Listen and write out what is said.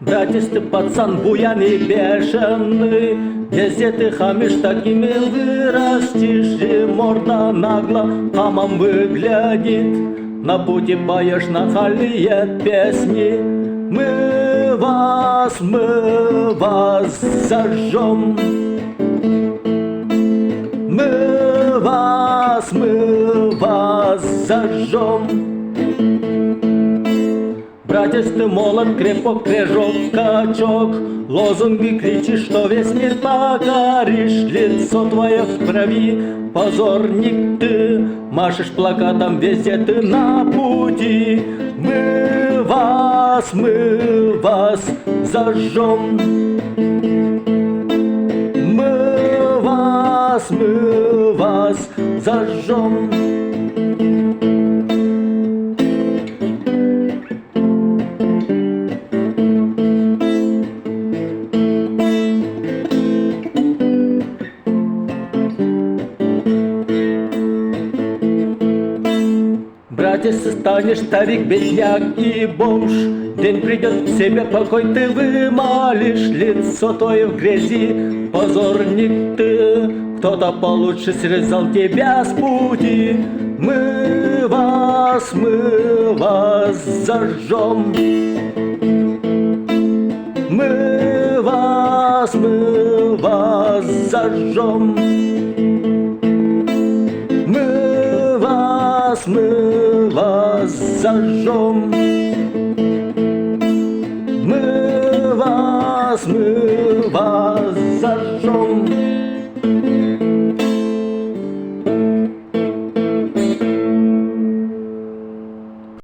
Братец, ты пацан буяный, бешеный, везде ты хамишь, такими вырастешь, и морда нагло хамом выглядит. На пути поешь нахальные песни. Мы вас зажжем. Мы вас зажжем. Братец, ты молод, крепок, крежок, качок, лозунги кричишь, что весь мир покоришь. Лицо твое в крови, позорник ты, машешь плакатом, везде ты на пути. Мы вас зажжем. Мы вас зажжем. Братец, станешь старик, бедняк и бомж. День придет, к себе покой ты вымолишь. Лицо твое в грязи, позорник ты. Кто-то получше срезал тебя с пути. Мы вас зажжем. Мы вас зажжем. Мы вас зажжем. Мы вас зажжем.